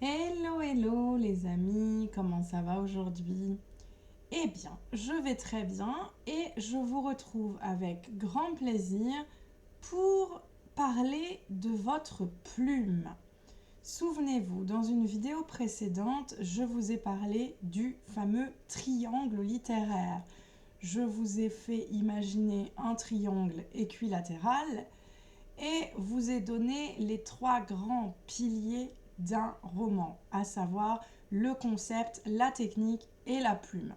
Hello, hello les amis, comment ça va aujourd'hui? Eh bien, je vais très bien et je vous retrouve avec grand plaisir pour parler de votre plume. Souvenez-vous, dans une vidéo précédente, je vous ai parlé du fameux triangle littéraire. Je vous ai fait imaginer un triangle équilatéral et vous ai donné les 3 grands piliers d'un roman, à savoir le concept, la technique et la plume.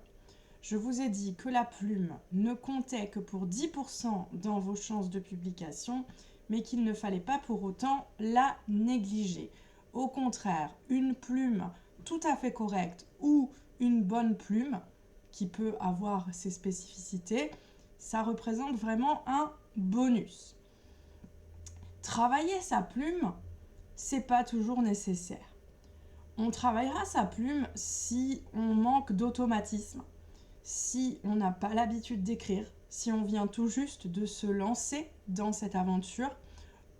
Je vous ai dit que la plume ne comptait que pour 10% dans vos chances de publication, mais qu'il ne fallait pas pour autant la négliger. Au contraire, une plume tout à fait correcte ou une bonne plume, qui peut avoir ses spécificités, ça représente vraiment un bonus. Travailler sa plume, c'est pas toujours nécessaire. On travaillera sa plume si on manque d'automatisme, si on n'a pas l'habitude d'écrire, si on vient tout juste de se lancer dans cette aventure,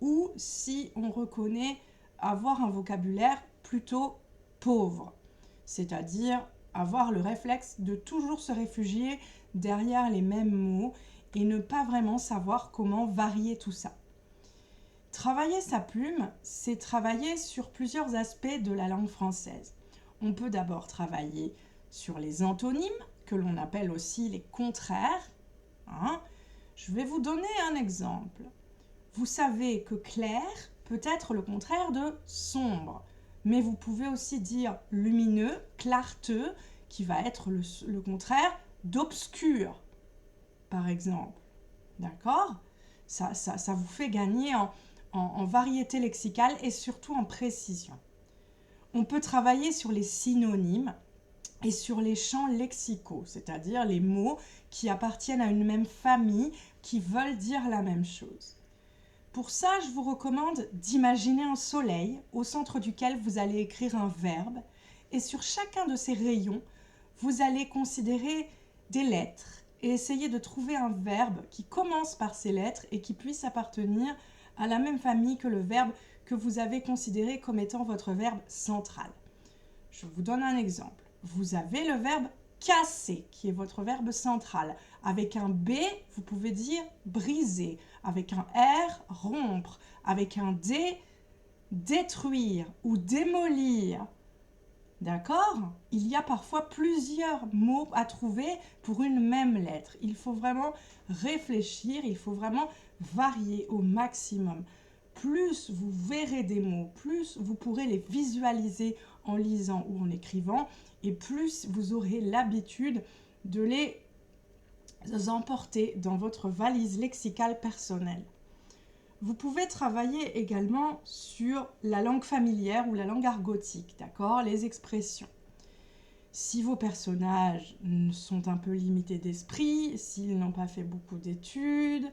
ou si on reconnaît avoir un vocabulaire plutôt pauvre, c'est-à-dire avoir le réflexe de toujours se réfugier derrière les mêmes mots et ne pas vraiment savoir comment varier tout ça. Travailler sa plume, c'est travailler sur plusieurs aspects de la langue française. On peut d'abord travailler sur les antonymes, que l'on appelle aussi les contraires. Je vais vous donner un exemple. Vous savez que clair peut être le contraire de sombre, mais vous pouvez aussi dire lumineux, clarteux, qui va être le contraire d'obscur, par exemple. D'accord ? Ça vous fait gagner en variété lexicale et surtout en précision. On peut travailler sur les synonymes et sur les champs lexicaux, c'est-à-dire les mots qui appartiennent à une même famille, qui veulent dire la même chose. Pour ça, je vous recommande d'imaginer un soleil au centre duquel vous allez écrire un verbe, et sur chacun de ces rayons, vous allez considérer des lettres et essayer de trouver un verbe qui commence par ces lettres et qui puisse appartenir à la même famille que le verbe que vous avez considéré comme étant votre verbe central. Je vous donne un exemple. Vous avez le verbe casser, qui est votre verbe central. Avec un B, vous pouvez dire briser. Avec un R, rompre. Avec un D, détruire ou démolir. D'accord ? Il y a parfois plusieurs mots à trouver pour une même lettre. Il faut vraiment réfléchir, il faut vraiment varier au maximum. Plus vous verrez des mots, plus vous pourrez les visualiser en lisant ou en écrivant, et plus vous aurez l'habitude de les emporter dans votre valise lexicale personnelle. Vous pouvez travailler également sur la langue familière ou la langue argotique, d'accord ? Les expressions. Si vos personnages sont un peu limités d'esprit, s'ils n'ont pas fait beaucoup d'études,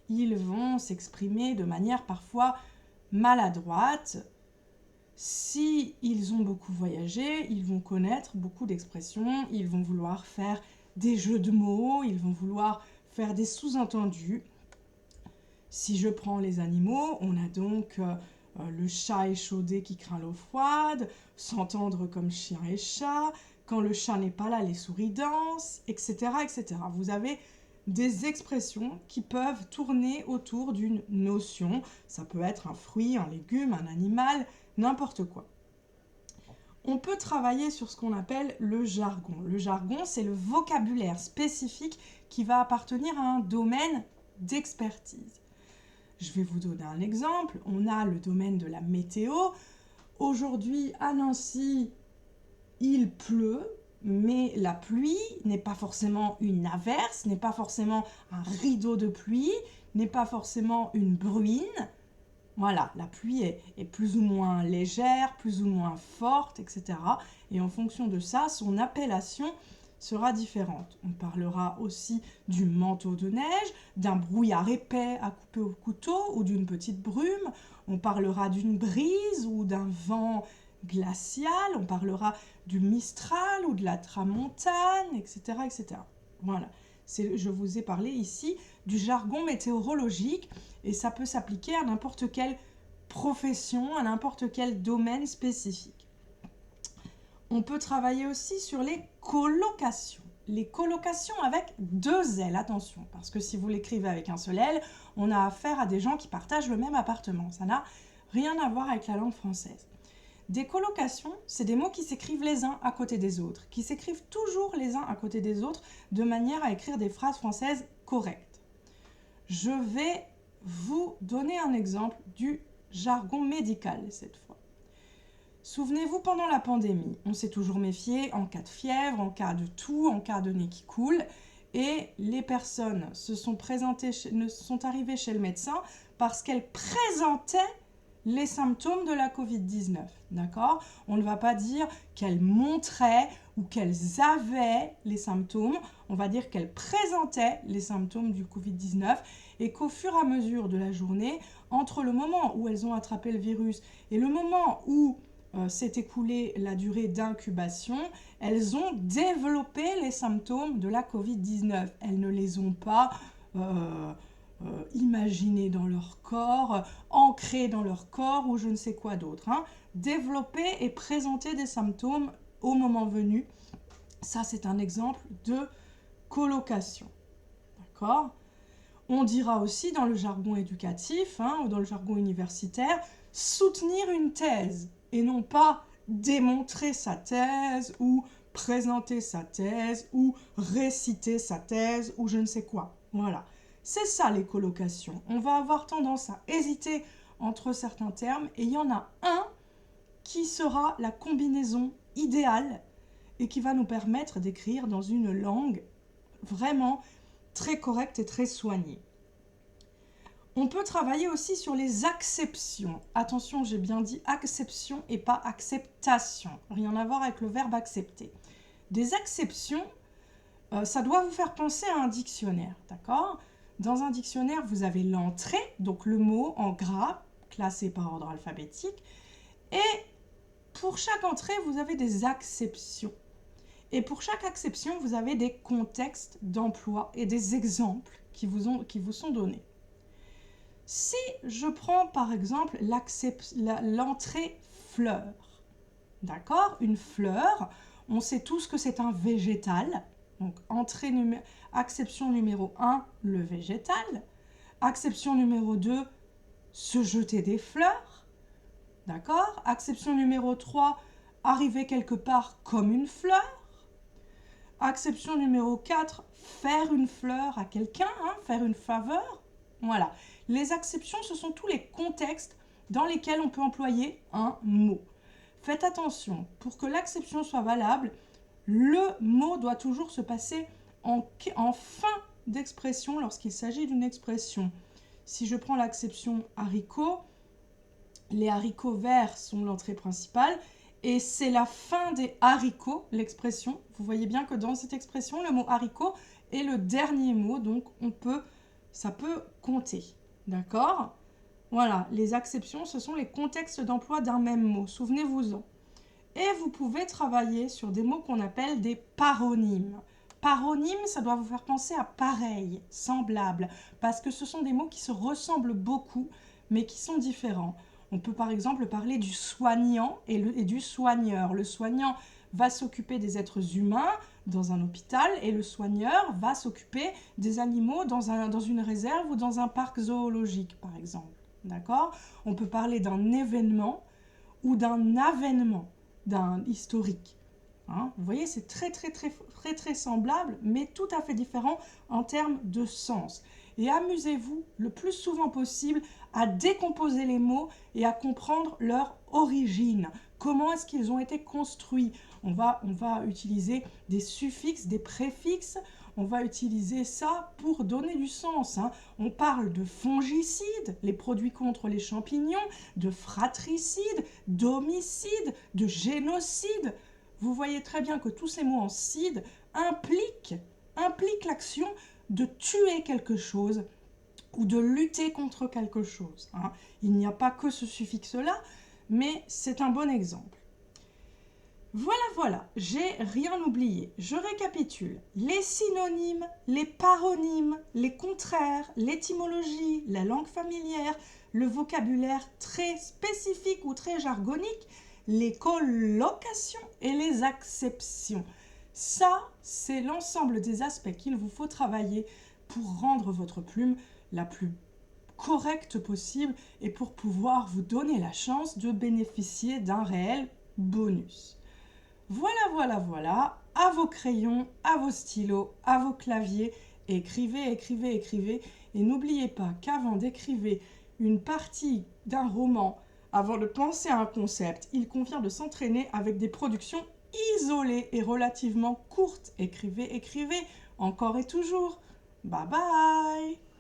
ils vont s'exprimer de manière parfois maladroite. S'ils ont beaucoup voyagé, ils vont connaître beaucoup d'expressions, ils vont vouloir faire des jeux de mots, ils vont vouloir faire des sous-entendus. Si je prends les animaux, on a donc le chat échaudé qui craint l'eau froide, s'entendre comme chien et chat, quand le chat n'est pas là, les souris dansent, etc., etc. Vous avez des expressions qui peuvent tourner autour d'une notion. Ça peut être un fruit, un légume, un animal, n'importe quoi. On peut travailler sur ce qu'on appelle le jargon. Le jargon, c'est le vocabulaire spécifique qui va appartenir à un domaine d'expertise. Je vais vous donner un exemple. On a le domaine de la météo. Aujourd'hui, à Nancy, il pleut, mais la pluie n'est pas forcément une averse, n'est pas forcément un rideau de pluie, n'est pas forcément une bruine. Voilà, la pluie est plus ou moins légère, plus ou moins forte, etc. Et en fonction de ça, son appellation sera différente. On parlera aussi du manteau de neige, d'un brouillard épais à couper au couteau ou d'une petite brume. On parlera d'une brise ou d'un vent glacial. On parlera du Mistral ou de la Tramontane, etc. etc. Voilà, je vous ai parlé ici du jargon météorologique et ça peut s'appliquer à n'importe quelle profession, à n'importe quel domaine spécifique. On peut travailler aussi sur les colocations. Les colocations avec 2 L, attention, parce que si vous l'écrivez avec un seul L, on a affaire à des gens qui partagent le même appartement. Ça n'a rien à voir avec la langue française. Des colocations, c'est des mots qui s'écrivent les uns à côté des autres, qui s'écrivent toujours les uns à côté des autres, de manière à écrire des phrases françaises correctes. Je vais vous donner un exemple du jargon médical cette fois. Souvenez-vous, pendant la pandémie, on s'est toujours méfié en cas de fièvre, en cas de toux, en cas de nez qui coule, et les personnes sont arrivées chez le médecin parce qu'elles présentaient les symptômes de la Covid-19, d'accord ? On ne va pas dire qu'elles montraient ou qu'elles avaient les symptômes, on va dire qu'elles présentaient les symptômes du Covid-19 et qu'au fur et à mesure de la journée, entre le moment où elles ont attrapé le virus et le moment où s'est écoulée la durée d'incubation, elles ont développé les symptômes de la Covid-19. Elles ne les ont pas imaginés dans leur corps, ancrés dans leur corps ou je ne sais quoi d'autre. Développer et présenter des symptômes au moment venu, ça c'est un exemple de colocation. D'accord ? On dira aussi dans le jargon éducatif ou dans le jargon universitaire, soutenir une thèse et non pas démontrer sa thèse ou présenter sa thèse ou réciter sa thèse ou je ne sais quoi. Voilà. C'est ça les colocations. On va avoir tendance à hésiter entre certains termes et il y en a un qui sera la combinaison idéale et qui va nous permettre d'écrire dans une langue vraiment très correcte et très soignée. On peut travailler aussi sur les acceptions. Attention, j'ai bien dit acception et pas acceptation. Rien à voir avec le verbe accepter. Des acceptions, ça doit vous faire penser à un dictionnaire, d'accord ? Dans un dictionnaire, vous avez l'entrée, donc le mot en gras, classé par ordre alphabétique. Et pour chaque entrée, vous avez des acceptions. Et pour chaque acception, vous avez des contextes d'emploi et des exemples qui vous sont donnés. Si je prends par exemple l'entrée fleur, d'accord ? Une fleur, on sait tous que c'est un végétal. Donc acception numéro 1, le végétal. Acception numéro 2, se jeter des fleurs. D'accord ? Acception numéro 3, arriver quelque part comme une fleur. Acception numéro 4, faire une fleur à quelqu'un, faire une faveur. Voilà. Les acceptions, ce sont tous les contextes dans lesquels on peut employer un mot. Faites attention, pour que l'acception soit valable, le mot doit toujours se passer en fin d'expression lorsqu'il s'agit d'une expression. Si je prends l'acception haricot, les haricots verts sont l'entrée principale et c'est la fin des haricots, l'expression. Vous voyez bien que dans cette expression, le mot haricot est le dernier mot, donc ça peut compter. D'accord ? Voilà, les acceptions, ce sont les contextes d'emploi d'un même mot. Souvenez-vous-en. Et vous pouvez travailler sur des mots qu'on appelle des paronymes. Paronyme, ça doit vous faire penser à pareil, semblable, parce que ce sont des mots qui se ressemblent beaucoup, mais qui sont différents. On peut par exemple parler du soignant et du soigneur. Le soignant va s'occuper des êtres humains dans un hôpital et le soigneur va s'occuper des animaux dans une réserve ou dans un parc zoologique, par exemple. D'accord ? On peut parler d'un événement ou d'un avènement, d'un historique. Vous voyez, c'est très semblable, mais tout à fait différent en termes de sens. Et amusez-vous le plus souvent possible à décomposer les mots et à comprendre leur origine. Comment est-ce qu'ils ont été construits ? On va utiliser des suffixes, des préfixes. On va utiliser ça pour donner du sens. On parle de fongicides, les produits contre les champignons, de fratricides, d'homicides, de génocides. Vous voyez très bien que tous ces mots en cide impliquent l'action de tuer quelque chose ou de lutter contre quelque chose. Il n'y a pas que ce suffixe-là, mais c'est un bon exemple. Voilà, j'ai rien oublié. Je récapitule. Les synonymes, les paronymes, les contraires, l'étymologie, la langue familière, le vocabulaire très spécifique ou très jargonique les collocations et les acceptions. Ça, c'est l'ensemble des aspects qu'il vous faut travailler pour rendre votre plume la plus correcte possible et pour pouvoir vous donner la chance de bénéficier d'un réel bonus. Voilà, à vos crayons, à vos stylos, à vos claviers, écrivez. Et n'oubliez pas qu'avant d'écrire une partie d'un roman, avant de penser à un concept, il convient de s'entraîner avec des productions isolées et relativement courtes. Écrivez, encore et toujours. Bye bye!